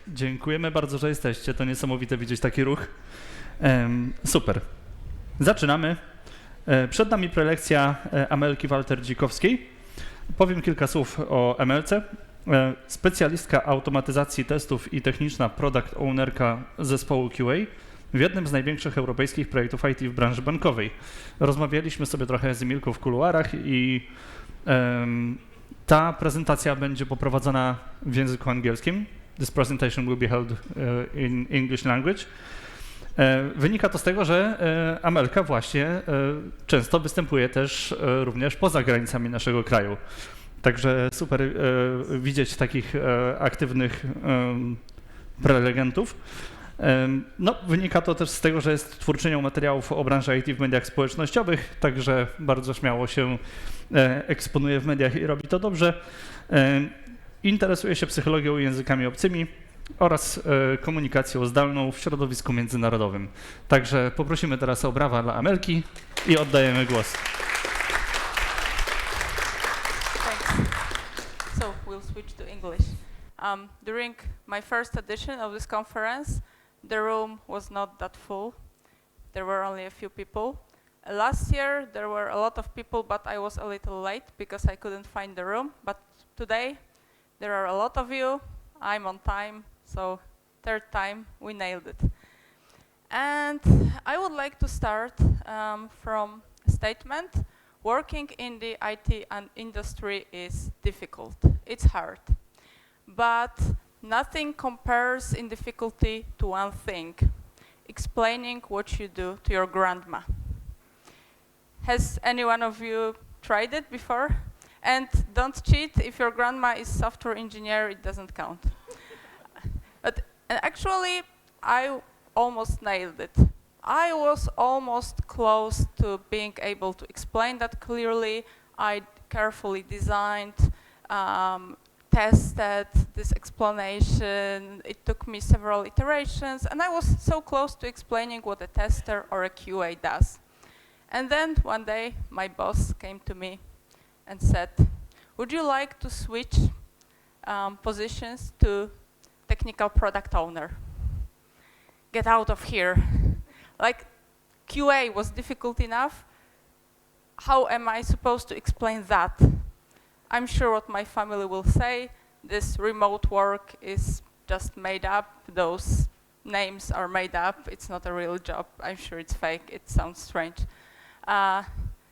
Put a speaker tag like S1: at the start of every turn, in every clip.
S1: Dziękujemy bardzo, że jesteście. To niesamowite widzieć taki ruch. Super. Zaczynamy. Przed nami prelekcja Amelki Walter Dzikowskiej. Powiem kilka słów o Emelce. Specjalistka automatyzacji testów i techniczna product ownerka zespołu QA w jednym z największych europejskich projektów IT w branży bankowej. Rozmawialiśmy sobie trochę z Emilką w kuluarach i ta prezentacja będzie poprowadzona w języku angielskim. This presentation will be held in English language. Wynika to z tego, że Amelka właśnie często występuje też również poza granicami naszego kraju. Także super widzieć takich aktywnych prelegentów. No, wynika to też z tego, że jest twórczynią materiałów o branży IT w mediach społecznościowych, także bardzo śmiało się eksponuje w mediach i robi to dobrze. Interesuje się psychologią i językami obcymi oraz komunikacją zdalną w środowisku międzynarodowym. Także poprosimy teraz o brawa dla Amelki i oddajemy głos.
S2: So we'll switch to English. During my first edition of this conference, the room was not that full. There were only a few people. Last year there were a lot of people, but I was a little late because I couldn't find the room. But today there are a lot of you. I'm on time, so third time we nailed it. And I would like to start from a statement. Working in the IT and industry is difficult. It's hard. But nothing compares in difficulty to one thing: explaining what you do to your grandma. Has any one of you tried it before? And don't cheat, if your grandma is software engineer, it doesn't count. But actually, I almost nailed it. I was almost close to being able to explain that clearly. I carefully designed, tested this explanation. It took me several iterations, and I was so close to explaining what a tester or a QA does. And then one day, my boss came to me and said, "Would you like to switch positions to technical product owner? Get out of here." Like, QA was difficult enough. How am I supposed to explain that? I'm sure what my family will say, this remote work is just made up, those names are made up, it's not a real job, I'm sure it's fake, it sounds strange.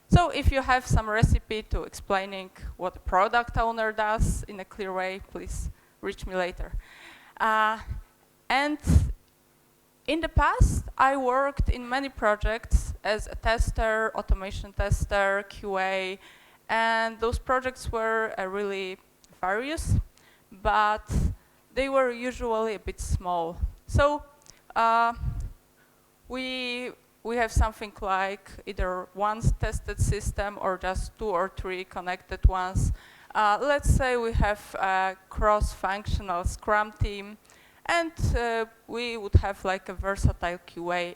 S2: So if you have some recipe to explaining what a product owner does in a clear way, please reach me later. And in the past, I worked in many projects as a tester, automation tester, QA, and those projects were really various, but they were usually a bit small. So we have something like either one tested system or just 2 or 3 connected ones. Let's say we have a cross-functional Scrum team, and we would have like a versatile QA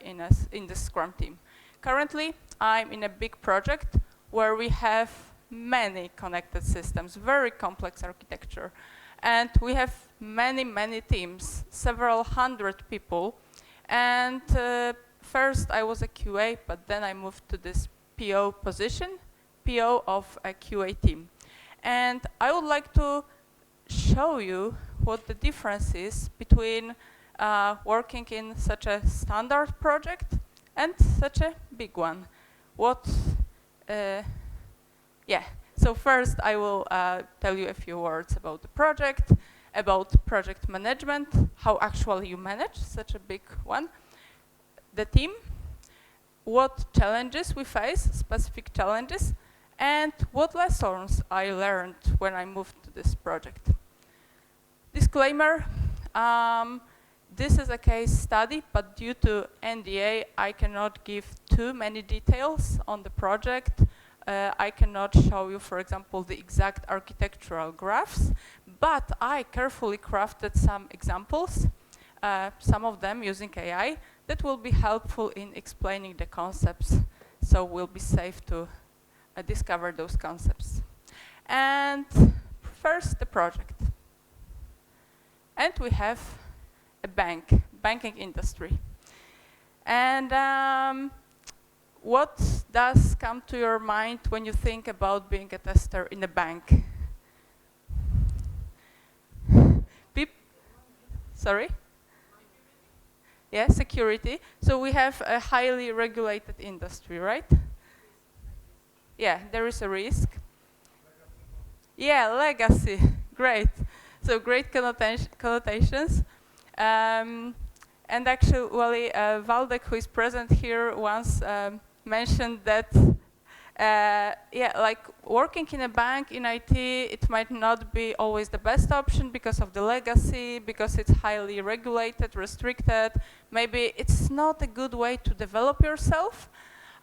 S2: in the Scrum team. Currently, I'm in a big project where we have many connected systems, very complex architecture. And we have many teams, several hundred people. And first I was a QA, but then I moved to this PO position, PO of a QA team. And I would like to show you what the difference is between working in such a standard project and such a big one. So first I will tell you a few words about the project, about project management, how actually you manage such a big one, the team, what challenges we face, specific challenges, and what lessons I learned when I moved to this project. Disclaimer, this is a case study, but due to NDA, I cannot give too many details on the project. I cannot show you, for example, the exact architectural graphs, but I carefully crafted some examples, some of them using AI, that will be helpful in explaining the concepts, so we'll be safe to discover those concepts. And first, the project. And we have a banking industry. And what does come to your mind when you think about being a tester in a bank? Sorry? Yeah, security. So we have a highly regulated industry, right? Yeah, there is a risk. Yeah, legacy. Great. So great connotations. And actually, Waldek, who is present here, once mentioned that, yeah, like working in a bank in IT, it might not be always the best option because of the legacy, because it's highly regulated, restricted. Maybe it's not a good way to develop yourself.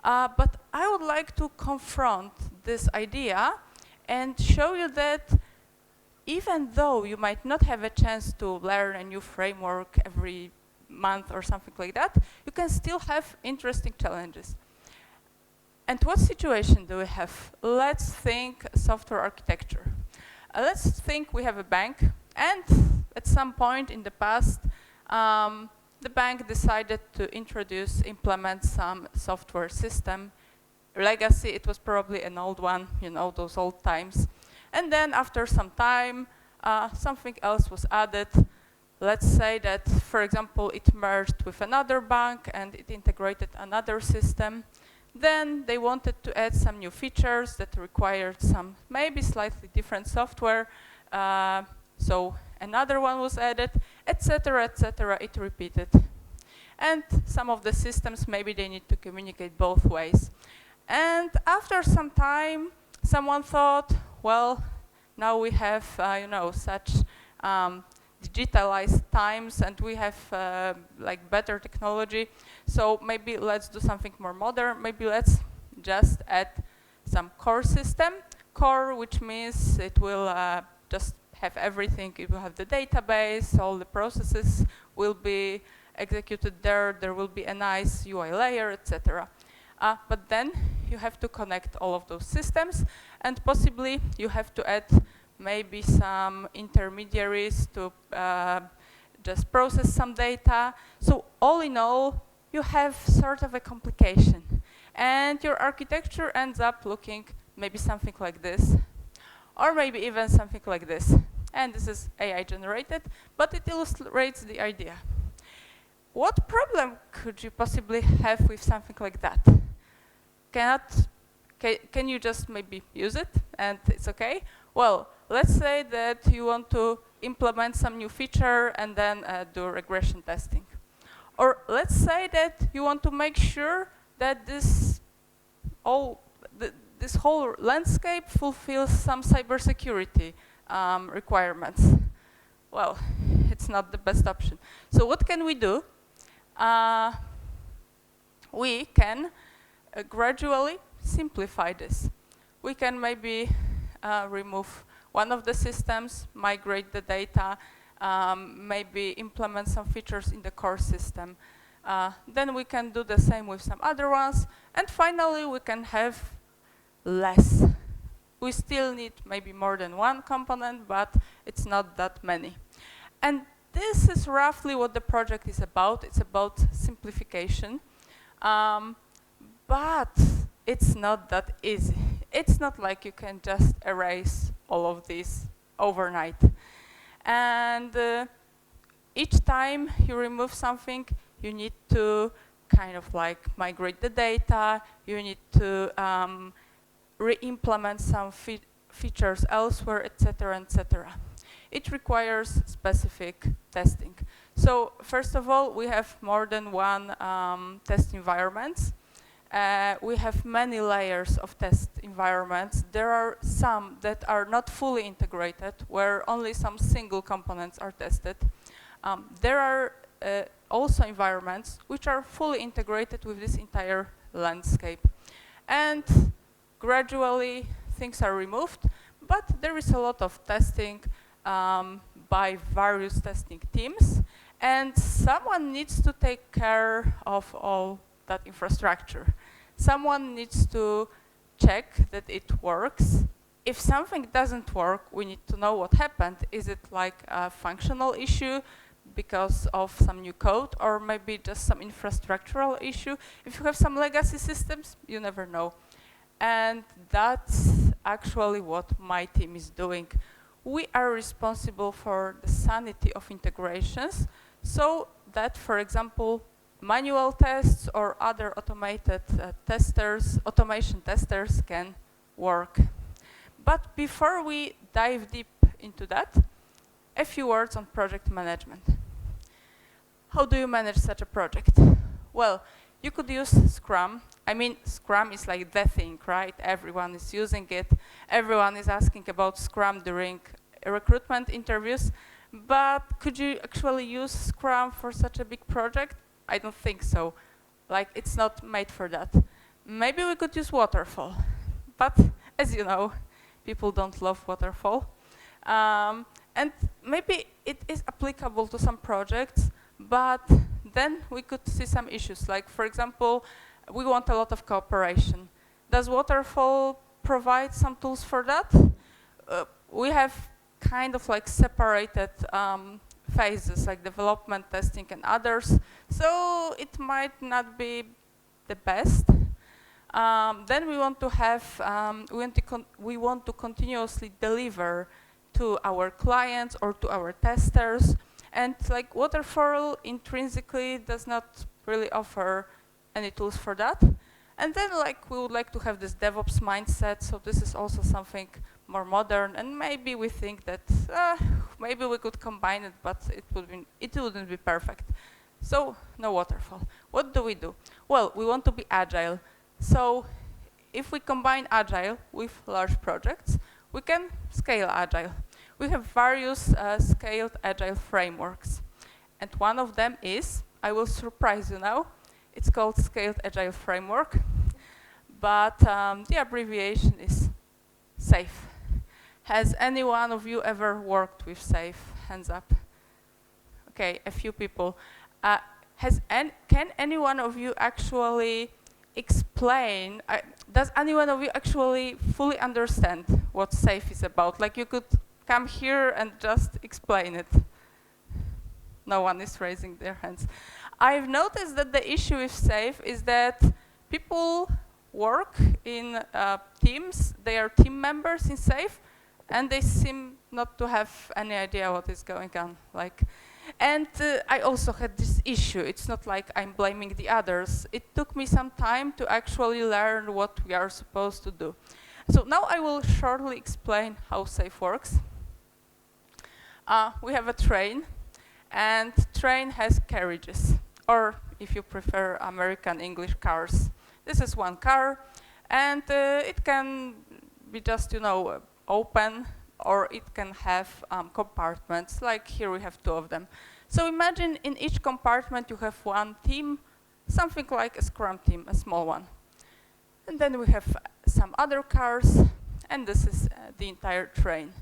S2: But I would like to confront this idea and show you that even though you might not have a chance to learn a new framework every month or something like that, you can still have interesting challenges. And what situation do we have? Let's think software architecture. Let's think we have a bank, and at some point in the past, the bank decided to implement some software system. Legacy, it was probably an old one, you know, those old times. And then after some time, something else was added. Let's say that, for example, it merged with another bank and it integrated another system. Then they wanted to add some new features that required some maybe slightly different software. So another one was added, etc., etc. It repeated. And some of the systems, maybe they need to communicate both ways. And after some time, someone thought, well, now we have, you know, such digitalized times, and we have like better technology. So maybe let's do something more modern. Maybe let's just add some core system. Core, which means it will just have everything. It will have the database, all the processes will be executed there. There will be a nice UI layer, etc. But then you have to connect all of those systems, and possibly you have to add maybe some intermediaries to just process some data. So all in all, you have sort of a complication. And your architecture ends up looking maybe something like this, or maybe even something like this. And this is AI generated, but it illustrates the idea. What problem could you possibly have with something like that? Can you just maybe use it and it's okay? Well, let's say that you want to implement some new feature and then do regression testing. Or let's say that you want to make sure that this whole landscape fulfills some cybersecurity requirements. Well, it's not the best option. So what can we do? We can gradually simplify this. We can maybe remove one of the systems, migrate the data, maybe implement some features in the core system. Then we can do the same with some other ones. And finally, we can have less. We still need maybe more than one component, but it's not that many. And this is roughly what the project is about. It's about simplification. But it's not that easy. It's not like you can just erase all of these overnight. And each time you remove something, you need to kind of like migrate the data. You need to re-implement some features elsewhere, etc., etc. It requires specific testing. So first of all, we have more than one test environments. We have many layers of test environments. There are some that are not fully integrated, where only some single components are tested. There are also environments which are fully integrated with this entire landscape. And gradually, things are removed, but there is a lot of testing by various testing teams, and someone needs to take care of all that infrastructure. Someone needs to check that it works. If something doesn't work, we need to know what happened. Is it like a functional issue? because of some new code or maybe just some infrastructural issue. If you have some legacy systems, you never know. And that's actually what my team is doing. We are responsible for the sanity of integrations so that, for example, manual tests or other automated automation testers can work. But before we dive deep into that, a few words on project management. How do you manage such a project? Well, you could use Scrum. I mean, Scrum is like the thing, right? Everyone is using it. Everyone is asking about Scrum during recruitment interviews. But could you actually use Scrum for such a big project? I don't think so. Like, it's not made for that. Maybe we could use Waterfall. But as you know, people don't love Waterfall. And maybe it is applicable to some projects, but then we could see some issues. Like, for example, we want a lot of cooperation. Does Waterfall provide some tools for that? We have kind of like separated phases, like development, testing, and others. So it might not be the best. Then we want to have, we want to continuously deliver to our clients or to our testers. And like Waterfall intrinsically does not really offer any tools for that. And then like we would like to have this DevOps mindset, so this is also something more modern, and maybe we think that maybe we could combine it, but it wouldn't be perfect. So no Waterfall. What do? Well, we want to be agile. So if we combine agile with large projects, we can scale agile. We have various scaled agile frameworks. And one of them is, I will surprise you now, it's called Scaled Agile Framework. But the abbreviation is SAFe. Has any one of you ever worked with SAFe? Hands up. Okay, a few people. Can any one of you actually explain, does any one of you actually fully understand what SAFe is about? Like you could come here and just explain it. No one is raising their hands. I've noticed that the issue with SAFe is that people work in teams, they are team members in SAFe, and they seem not to have any idea what is going on. And I also had this issue. It's not like I'm blaming the others. It took me some time to actually learn what we are supposed to do. So now I will shortly explain how SAFe works. We have a train, and train has carriages, or if you prefer American English, cars. This is one car, and it can be just, open, or it can have compartments, like here we have two of them. So imagine in each compartment you have one team, something like a Scrum team, a small one. And then we have some other cars, and this is the entire train.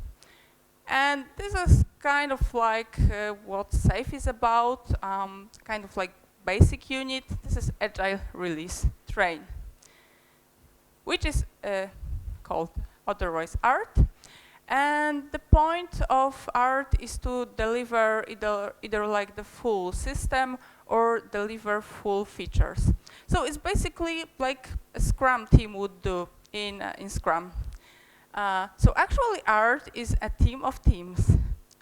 S2: And this is kind of like what SAFe is about, kind of like basic unit. This is Agile Release Train, which is called otherwise art. And the point of art is to deliver either like the full system or deliver full features. So it's basically like a Scrum team would do in Scrum. So actually art is a team of teams.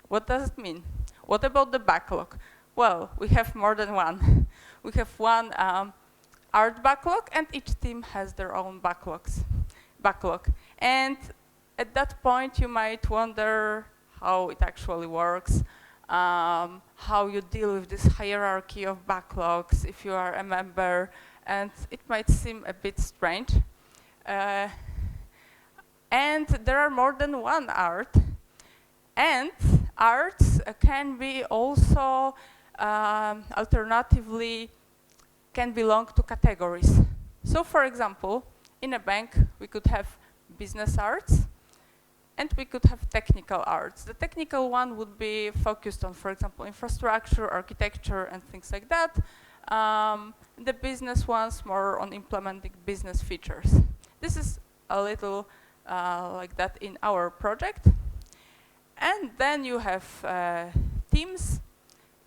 S2: What does it mean? What about the backlog? Well, we have more than one. We have one art backlog, and each team has their own backlog. And at that point, you might wonder how it actually works, how you deal with this hierarchy of backlogs if you are a member, and it might seem a bit strange. And there are more than one art, and arts can be also alternatively can belong to categories. So for example, in a bank we could have business arts, and we could have technical arts. The technical one would be focused on, for example, infrastructure, architecture, and things like that. The business ones more on implementing business features. This is a little like that in our project. And then you have teams.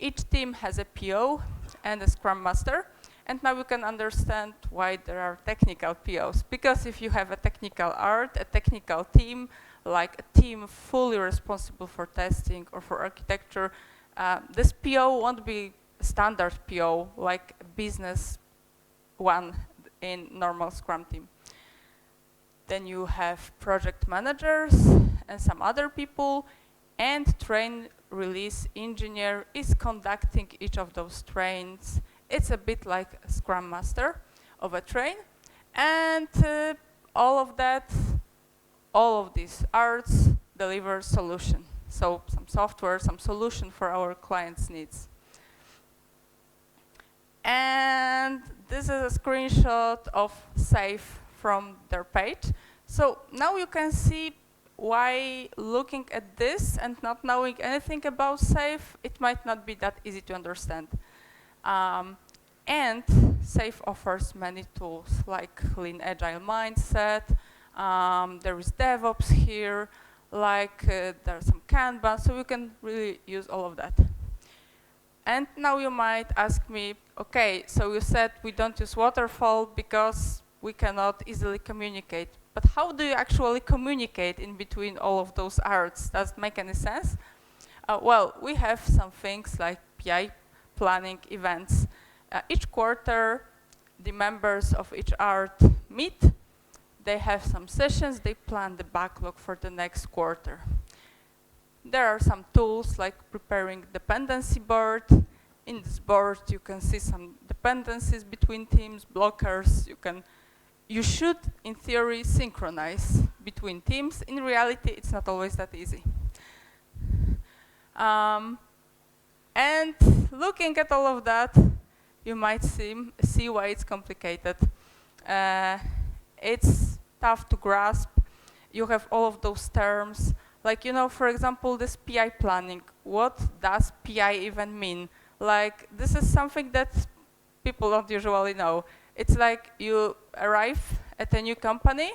S2: each team has a PO and a Scrum Master. And now you can understand why there are technical POs. Because if you have a technical art, a technical team, like a team fully responsible for testing or for architecture, this PO won't be a standard PO like a business one in normal Scrum team. Then you have project managers and some other people, and train release engineer is conducting each of those trains. It's a bit like a Scrum Master of a train, and all of these arts deliver solution. So some software, some solution for our clients' needs. And this is a screenshot of SAFE from their page. So now you can see why looking at this and not knowing anything about SAFE, it might not be that easy to understand. And SAFE offers many tools like Lean Agile Mindset, there is DevOps here, like there are some Kanban, so you can really use all of that. And now you might ask me, okay, so you said we don't use waterfall because we cannot easily communicate. But how do you actually communicate in between all of those arts? Does it make any sense? Well, we have some things like PI planning events. Each quarter, the members of each art meet. They have some sessions. They plan the backlog for the next quarter. There are some tools like preparing dependency board. In this board, you can see some dependencies between teams, blockers. You should, in theory, synchronize between teams. In reality, it's not always that easy. And looking at all of that, you might see why it's complicated. It's tough to grasp. You have all of those terms. Like, for example, this PI planning. What does PI even mean? Like, this is something that people don't usually know. It's like you arrive at a new company,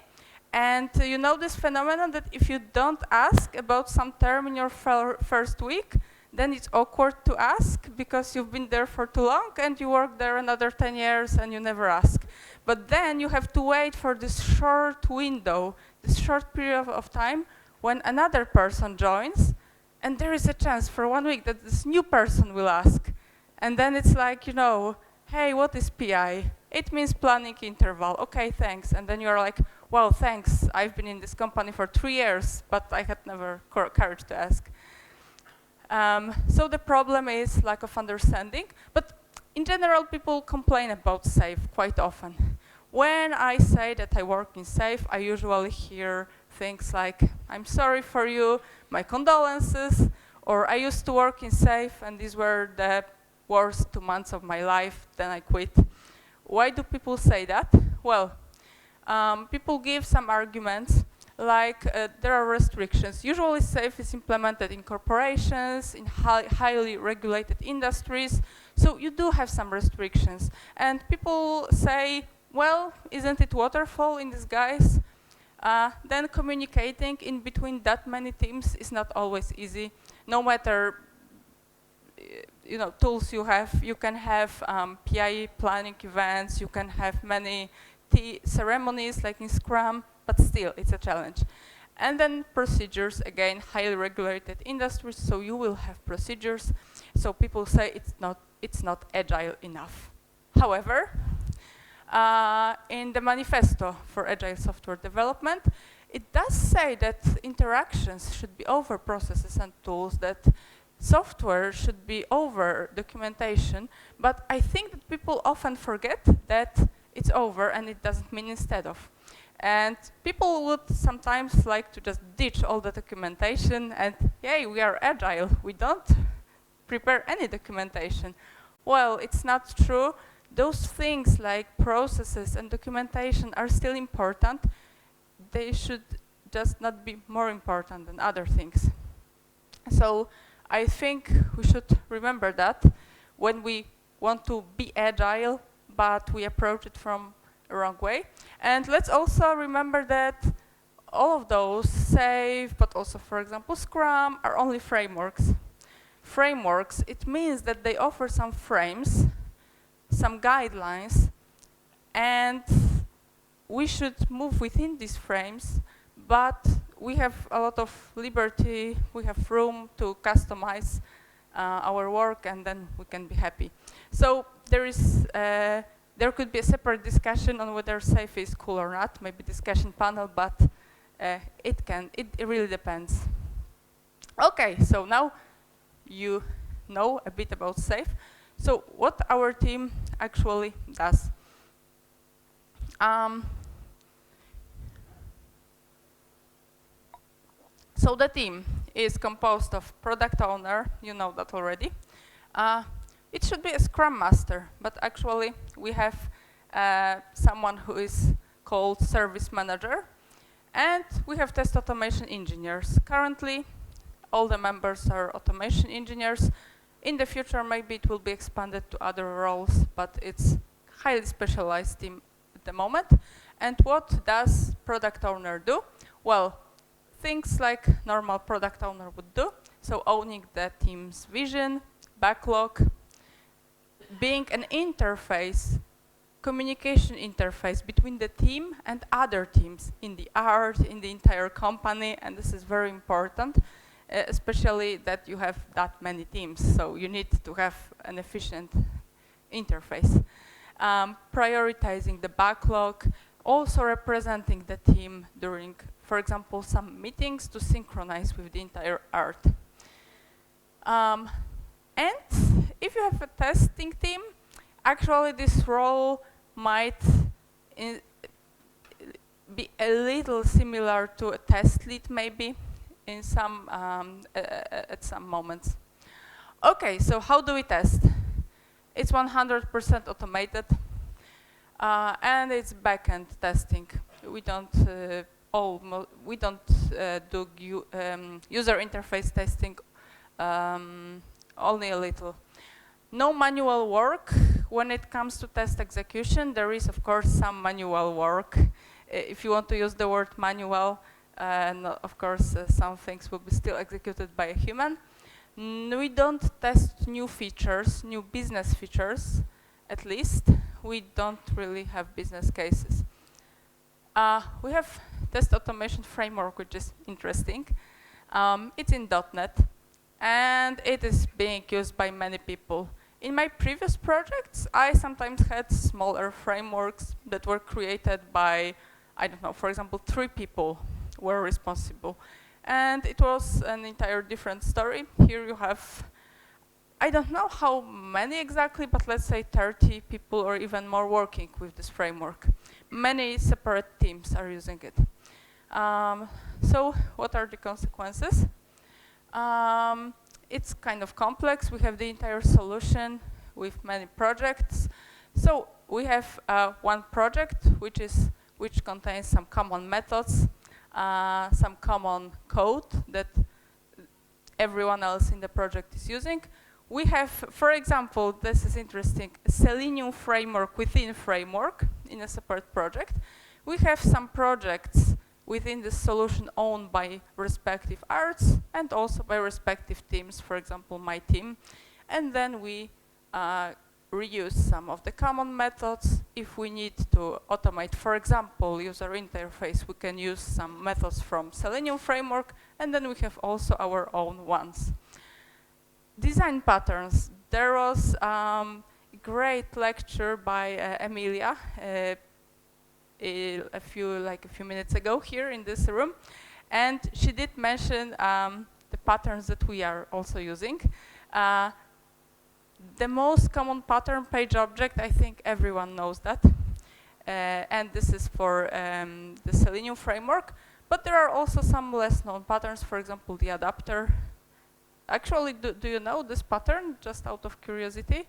S2: and you know this phenomenon that if you don't ask about some term in your first week, then it's awkward to ask because you've been there for too long and you work there another 10 years and you never ask. But then you have to wait for this short window, this short period of time when another person joins, and there is a chance for 1 week that this new person will ask. And then it's like, hey, what is PI? It means planning interval. Okay, thanks. And then you're like, well, thanks. I've been in this company for 3 years, but I had never courage to ask. So the problem is lack of understanding. But in general, people complain about SAFE quite often. When I say that I work in SAFE, I usually hear things like, I'm sorry for you, my condolences, or I used to work in SAFE and these were the worst 2 months of my life, then I quit. Why do people say that? Well, people give some arguments, like there are restrictions. Usually SAFE is implemented in corporations, in highly regulated industries, so you do have some restrictions. And people say, well, isn't it waterfall in disguise? Then communicating in between that many teams is not always easy. No matter tools you have, you can have PI planning events, you can have many tea ceremonies like in Scrum, but still it's a challenge. And then procedures, again, highly regulated industries, so you will have procedures. So people say it's not agile enough. However, in the manifesto for agile software development, it does say that interactions should be over processes and tools, that software should be over documentation, but I think that people often forget that it's over and it doesn't mean instead of. And people would sometimes like to just ditch all the documentation and, yay, we are agile, we don't prepare any documentation. Well, it's not true. Those things like processes and documentation are still important. They should just not be more important than other things. So I think we should remember that when we want to be agile, but we approach it from a wrong way. And let's also remember that all of those, SAFE, but also, for example, Scrum, are only frameworks. frameworks, it means that they offer some frames, some guidelines, and we should move within these frames, but we have a lot of liberty, we have room to customize our work, and then we can be happy. So there could be a separate discussion on whether safe is cool or not, maybe discussion panel, but it really depends. Okay, so now you know a bit about safe. So what our team actually does. So the team is composed of product owner, you know that already. It should be a Scrum Master, but actually we have someone who is called Service Manager, and we have test automation engineers. Currently, all the members are automation engineers. In the future, maybe it will be expanded to other roles, but it's highly specialized team at the moment. And what does product owner do? Well, things like normal product owner would do. So owning the team's vision, backlog, being an interface, communication interface between the team and other teams in the art, in the entire company, and this is very important, especially that you have that many teams, so you need to have an efficient interface. Prioritizing the backlog, also representing the team during, for example, some meetings to synchronize with the entire art. And if you have a testing team, actually this role might be a little similar to a test lead maybe in some at some moments. Okay, so how do we test? It's 100% automated, and it's backend testing. We don't do user interface testing, only a little. No manual work. When it comes to test execution, there is of course some manual work. If you want to use the word manual, of course some things will be still executed by a human. We don't test new features, new business features, at least. We don't really have business cases. We have test automation framework, which is interesting. It's in .NET, and it is being used by many people. In my previous projects, I sometimes had smaller frameworks that were created by, I don't know, for example, 3 people were responsible. And it was an entire different story. Here you have, I don't know how many exactly, but let's say 30 people or even more working with this framework. Many separate teams are using it. So what are the consequences? It's kind of complex. We have the entire solution with many projects. So we have one project which contains some common methods, some common code that everyone else in the project is using. We have, for example, this is interesting, a Selenium framework within framework in a separate project. We have some projects within the solution owned by respective arts and also by respective teams, for example, my team. And then we reuse some of the common methods. If we need to automate, for example, user interface, we can use some methods from Selenium framework, and then we have also our own ones. Design patterns. There was a great lecture by Amelia a few minutes ago here in this room, and she did mention the patterns that we are also using. The most common pattern, page object, I think everyone knows that, and this is for the Selenium framework, but there are also some less known patterns, for example, the adapter. Actually, do you know this pattern, just out of curiosity?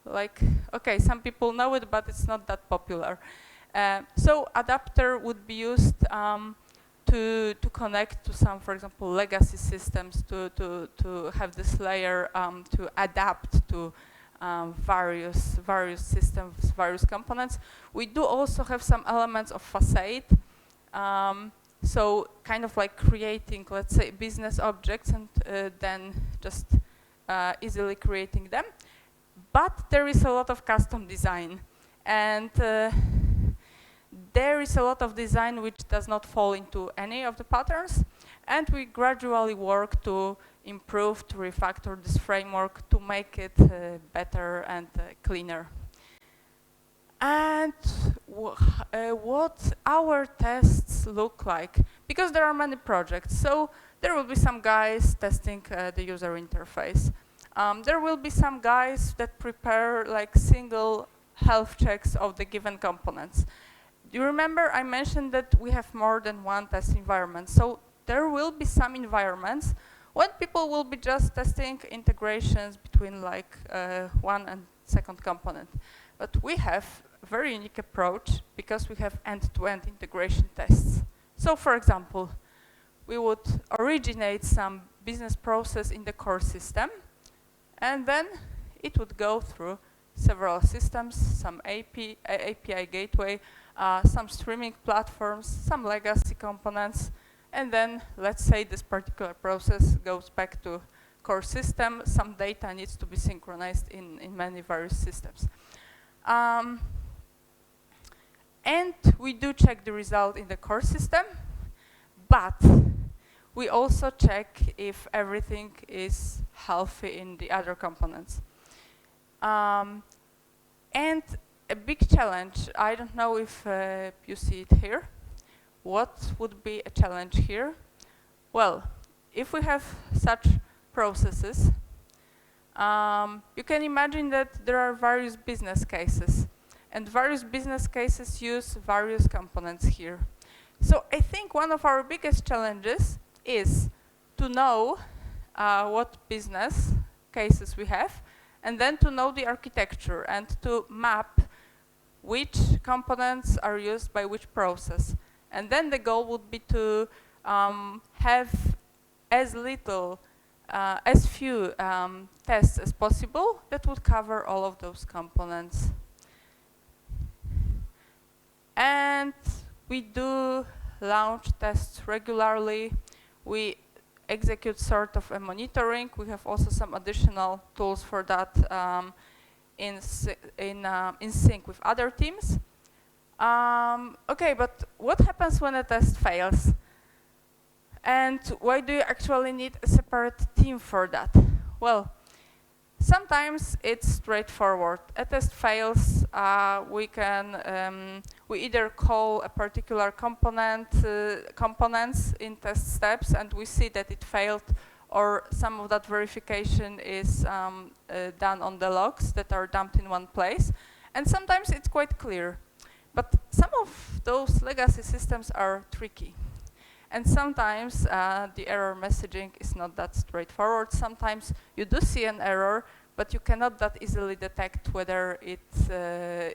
S2: Like, okay, some people know it, but it's not that popular. So adapter would be used to connect to some, for example, legacy systems, to have this layer to adapt to various systems, various components. We do also have some elements of facade. So kind of like creating, let's say, business objects and then just easily creating them. But there is a lot of custom design, and there is a lot of design which does not fall into any of the patterns, and we gradually work to improve, to refactor this framework to make it better and cleaner. And what our tests look like, because there are many projects, so there will be some guys testing the user interface. There will be some guys that prepare like single health checks of the given components. Do you remember I mentioned that we have more than one test environment? So there will be some environments when people will be just testing integrations between like one and second component. But we have a very unique approach because we have end-to-end integration tests. So for example, we would originate some business process in the core system, and then it would go through several systems, some API gateway, some streaming platforms, some legacy components, and then let's say this particular process goes back to core system, some data needs to be synchronized in many various systems. And we do check the result in the core system, but we also check if everything is healthy in the other components. And a big challenge, I don't know if you see it here. What would be a challenge here? Well, if we have such processes, you can imagine that there are various business cases, and various business cases use various components here. So I think one of our biggest challenges is to know what business cases we have, and then to know the architecture and to map which components are used by which process. And then the goal would be to have as few tests as possible that would cover all of those components. And we do launch tests regularly. We execute sort of a monitoring. We have also some additional tools for that in sync with other teams. Okay, but what happens when a test fails? And why do you actually need a separate team for that? Well, sometimes it's straightforward. A test fails, we either call a particular components in test steps and we see that it failed, or some of that verification is done on the logs that are dumped in one place. And sometimes it's quite clear. But some of those legacy systems are tricky. And sometimes the error messaging is not that straightforward. Sometimes you do see an error, but you cannot that easily detect whether it's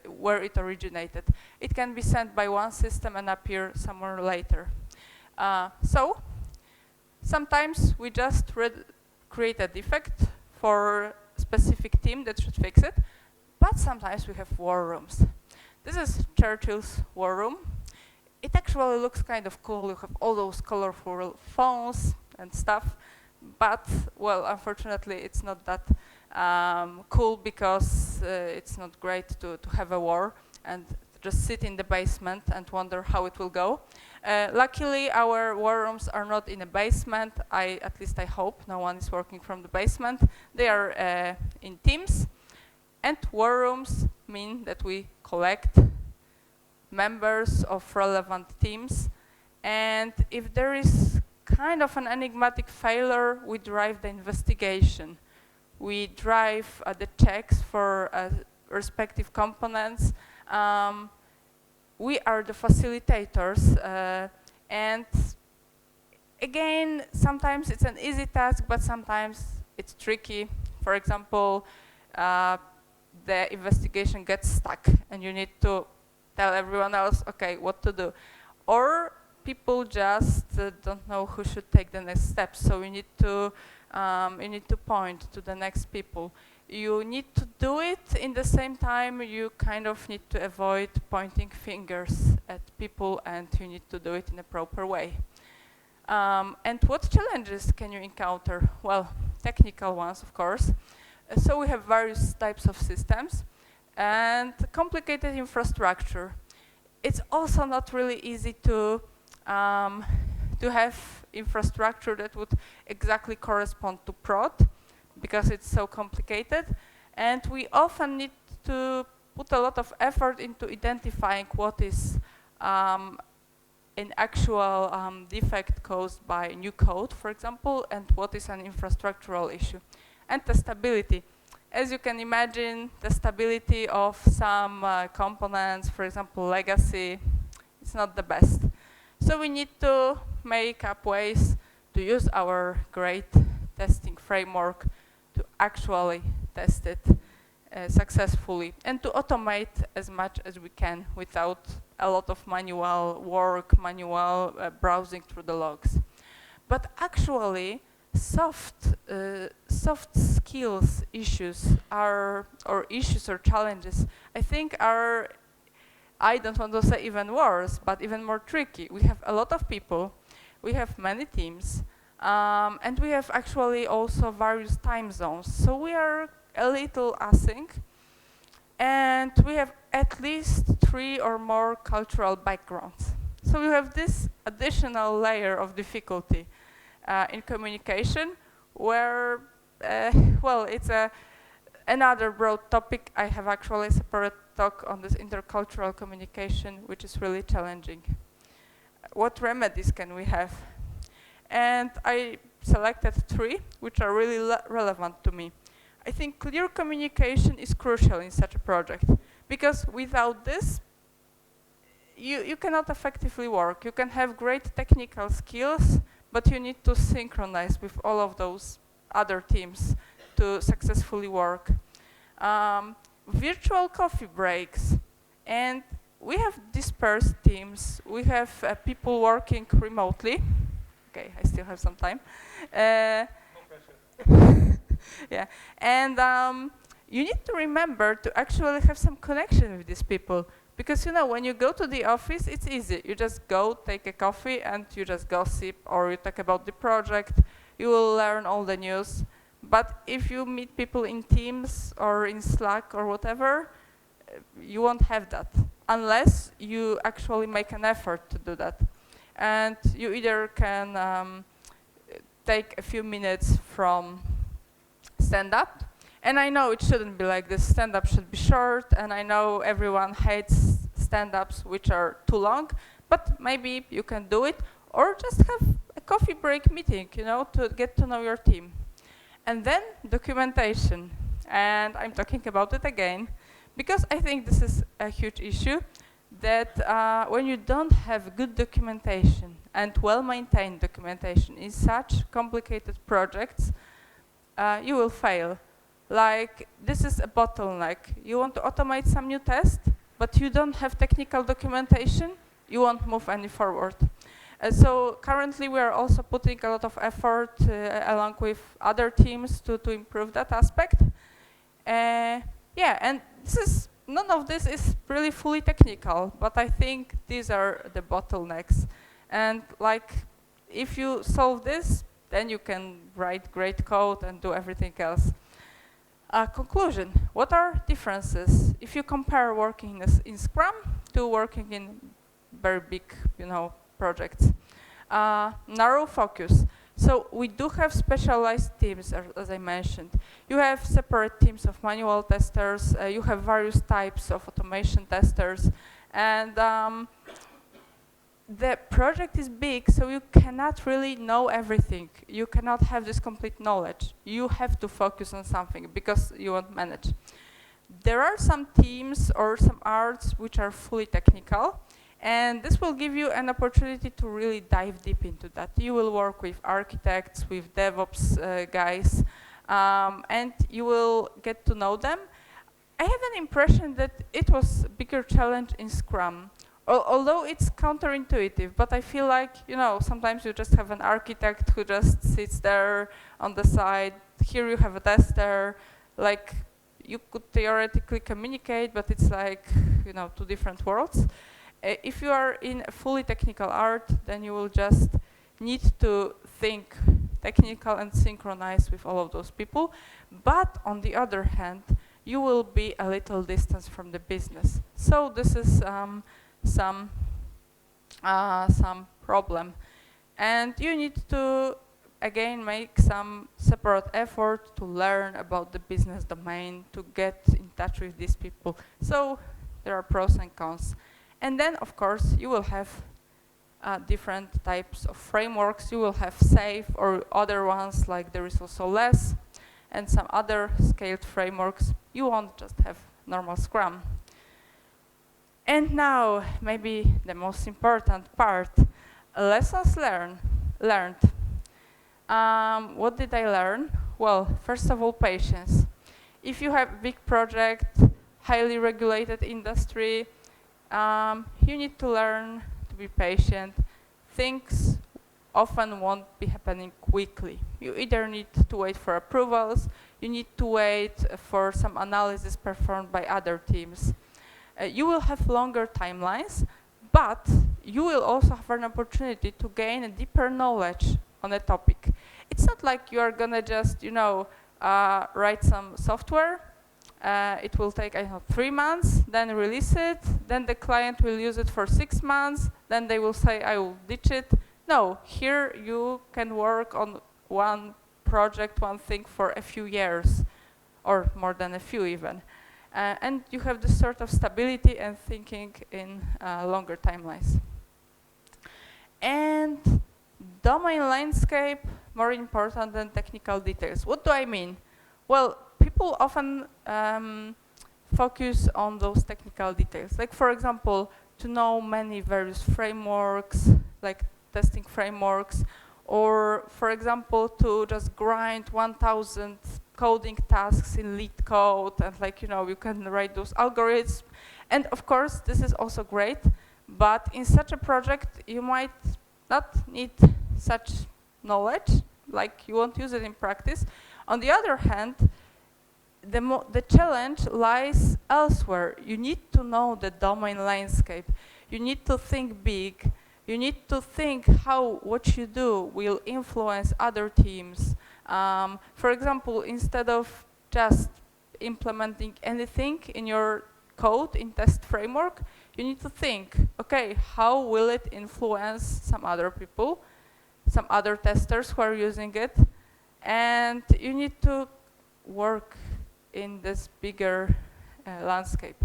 S2: where it originated. It can be sent by one system and appear somewhere later. So sometimes we just create a defect for a specific team that should fix it, but sometimes we have war rooms. This is Churchill's war room. It actually looks kind of cool. You have all those colorful phones and stuff, but, well, unfortunately, it's not that cool because it's not great to have a war and just sit in the basement and wonder how it will go. Luckily, our war rooms are not in a basement. At least I hope no one is working from the basement. They are in teams, and war rooms mean that we collect members of relevant teams, and if there is kind of an enigmatic failure, we drive the investigation. We drive the checks for respective components. We are the facilitators, and again, sometimes it's an easy task, but sometimes it's tricky. For example, the investigation gets stuck and you need to tell everyone else, okay, what to do. Or people just don't know who should take the next step, so you need to point to the next people. You need to do it in the same time, you kind of need to avoid pointing fingers at people, and you need to do it in a proper way. And what challenges can you encounter? Well, technical ones, of course. So we have various types of systems and complicated infrastructure. It's also not really easy to have infrastructure that would exactly correspond to prod, because it's so complicated. And we often need to put a lot of effort into identifying what is an actual defect caused by new code, for example, and what is an infrastructural issue. And the stability. As you can imagine, the stability of some components, for example, legacy, is not the best. So we need to make up ways to use our great testing framework to actually test it successfully and to automate as much as we can without a lot of manual work, manual browsing through the logs. But actually, soft skills issues or challenges, I think are, I don't want to say even worse, but even more tricky. We have a lot of people, we have many teams, and we have actually also various time zones. So we are a little async, and we have at least 3 or more cultural backgrounds. So we have this additional layer of difficulty in communication, where, well, it's another broad topic. I have actually a separate talk on this intercultural communication, which is really challenging. What remedies can we have? And I selected 3, which are really relevant to me. I think clear communication is crucial in such a project, because without this, you cannot effectively work. You can have great technical skills, but you need to synchronize with all of those other teams to successfully work. Virtual coffee breaks, and we have dispersed teams. We have people working remotely. Okay, I still have some time. No pressure. Yeah, and you need to remember to actually have some connection with these people, because you know, when you go to the office, it's easy. You just go, take a coffee, and you just gossip, or you talk about the project. You will learn all the news. But if you meet people in Teams or in Slack or whatever, you won't have that, unless you actually make an effort to do that. And you either can take a few minutes from stand-up, and I know it shouldn't be like this. Stand-up should be short, and I know everyone hates stand-ups which are too long, but maybe you can do it, or just have a coffee break meeting, you know, to get to know your team. And then documentation, and I'm talking about it again, because I think this is a huge issue, that when you don't have good documentation and well-maintained documentation in such complicated projects, you will fail. Like, this is a bottleneck. You want to automate some new test, but you don't have technical documentation, you won't move any forward. So currently we are also putting a lot of effort along with other teams to improve that aspect. Yeah, and none of this is really fully technical, but I think these are the bottlenecks. And like, if you solve this, then you can write great code and do everything else. Conclusion, what are differences if you compare working in Scrum to working in very big, you know, projects? Narrow focus. So we do have specialized teams, as I mentioned. You have separate teams of manual testers, you have various types of automation testers, and the project is big, so you cannot really know everything. You cannot have this complete knowledge. You have to focus on something because you won't manage. There are some teams or some arts which are fully technical, and this will give you an opportunity to really dive deep into that. You will work with architects, with DevOps guys, and you will get to know them. I have an impression that it was a bigger challenge in Scrum. Although it's counterintuitive, but I feel like, you know, sometimes you just have an architect who just sits there on the side. Here you have a tester. Like, you could theoretically communicate, but it's like, you know, 2 different worlds. If you are in a fully technical art, then you will just need to think technical and synchronized with all of those people. But on the other hand, you will be a little distance from the business. So this is some problem. And you need to, again, make some separate effort to learn about the business domain, to get in touch with these people. So there are pros and cons. And then, of course, you will have different types of frameworks. You will have SAFe or other ones, like there is also LESS and some other scaled frameworks. You won't just have normal Scrum. And now, maybe the most important part, lessons learned. What did I learn? Well, first of all, patience. If you have a big project, highly regulated industry, you need to learn to be patient. Things often won't be happening quickly. You either need to wait for approvals, you need to wait for some analysis performed by other teams. You will have longer timelines, but you will also have an opportunity to gain a deeper knowledge on a topic. It's not like you are gonna just, write some software. It will take, 3 months, then release it, then the client will use it for 6 months, then they will say, I will ditch it. No, here you can work on one project, one thing for a few years, or more than a few even. And you have this sort of stability and thinking in longer timelines. And domain landscape, more important than technical details. What do I mean? Well, people often focus on those technical details. Like, for example, to know many various frameworks, like testing frameworks, or, for example, to just grind 1,000 coding tasks in lead code, and you can write those algorithms. And of course, this is also great, but in such a project, you might not need such knowledge, like you won't use it in practice. On the other hand, the challenge lies elsewhere. You need to know the domain landscape. You need to think big. You need to think how what you do will influence other teams. For example, instead of just implementing anything in your code in test framework, you need to think, okay, how will it influence some other people, some other testers who are using it? And you need to work in this bigger landscape.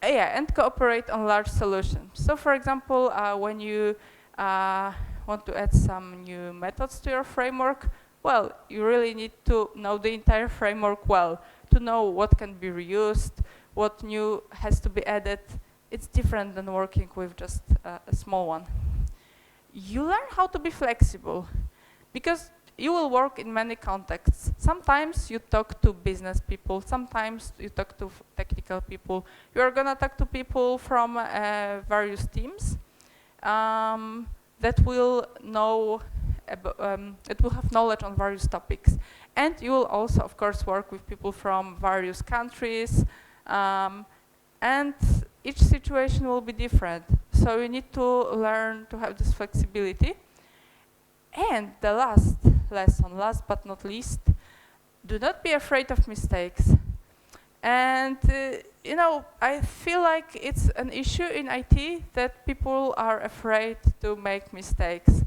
S2: And cooperate on large solutions. So for example, when you want to add some new methods to your framework, well, you really need to know the entire framework well, to know what can be reused, what new has to be added. It's different than working with just a small one. You learn how to be flexible, because you will work in many contexts. Sometimes you talk to business people, sometimes you talk to technical people. You are gonna talk to people from various teams that will know, that will have knowledge on various topics. And you will also, of course, work with people from various countries, and each situation will be different. So you need to learn to have this flexibility. And the last lesson, last but not least, do not be afraid of mistakes. And I feel like it's an issue in IT that people are afraid to make mistakes.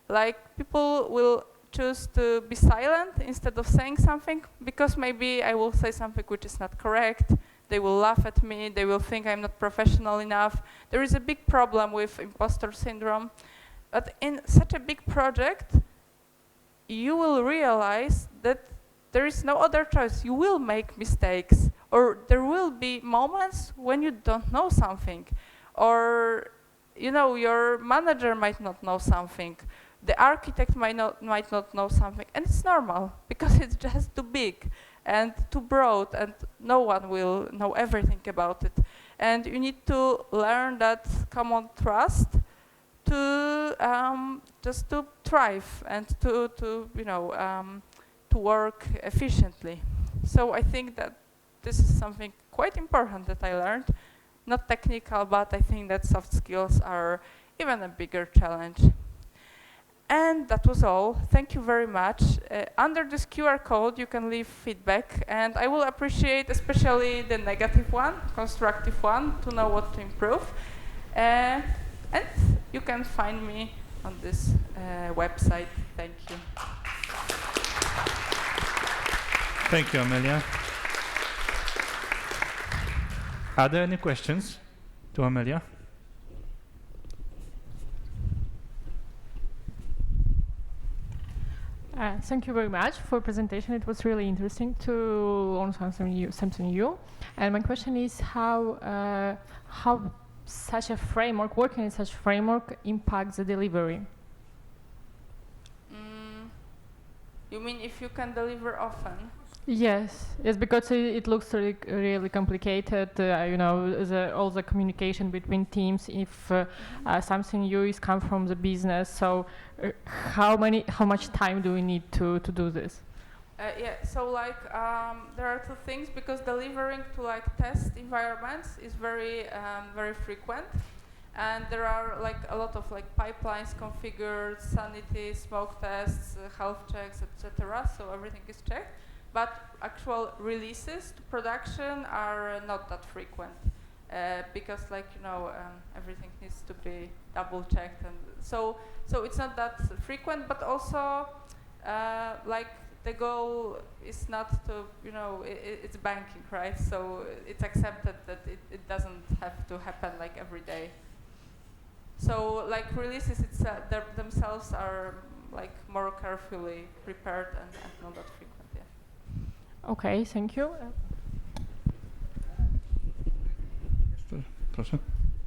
S2: Like, people will choose to be silent instead of saying something, because maybe I will say something which is not correct. They will laugh at me, they will think I'm not professional enough. There is a big problem with imposter syndrome. But in such a big project, you will realize that there is no other choice. You will make mistakes, or there will be moments when you don't know something, or your manager might not know something, the architect might not know something, and it's normal because it's just too big and too broad, and no one will know everything about it. And you need to learn that common trust to just to thrive and to work efficiently. So I think that this is something quite important that I learned. Not technical, but I think that soft skills are even a bigger challenge. And that was all. Thank you very much. Under this QR code, you can leave feedback, and I will appreciate especially the negative one, constructive one, to know what to improve. And you can find me on this website. Thank you.
S1: Thank you, Amelia. Are there any questions to Amelia?
S3: Thank you very much for the presentation. It was really interesting to learn something new. And my question is how such a framework, working in such a framework, impacts the delivery?
S2: You mean if you can deliver often?
S3: Yes, because it looks really complicated. All the communication between teams. If something new is come from the business, so how much time do we need to do this?
S2: So there are two things, because delivering to test environments is very frequent, and there are a lot of pipelines configured, sanity, smoke tests, health checks, etc. So everything is checked. But actual releases to production are not that frequent, because everything needs to be double checked, and so it's not that frequent. But also the goal is not to it's banking, right? So it's accepted that it doesn't have to happen every day. So releases themselves are more carefully prepared and not that frequent.
S3: Okay, thank you.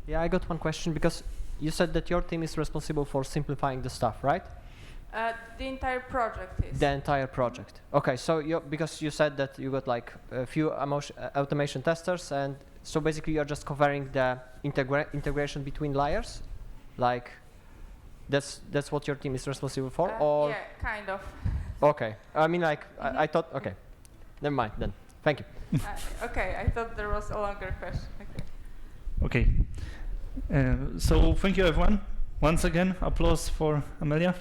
S4: Yeah, I got one question, because you said that your team is responsible for simplifying the stuff, right?
S2: The entire project is.
S4: The entire project. Okay, so because you said that you got a few automation testers, and so basically you're just covering the integration between layers, that's what your team is responsible for, or?
S2: Yeah, kind of.
S4: Okay, I mean I thought, okay, never mind then. Thank you.
S2: Okay, I thought there was a longer question.
S1: Okay. So thank you, everyone. Once again, applause for Amelia.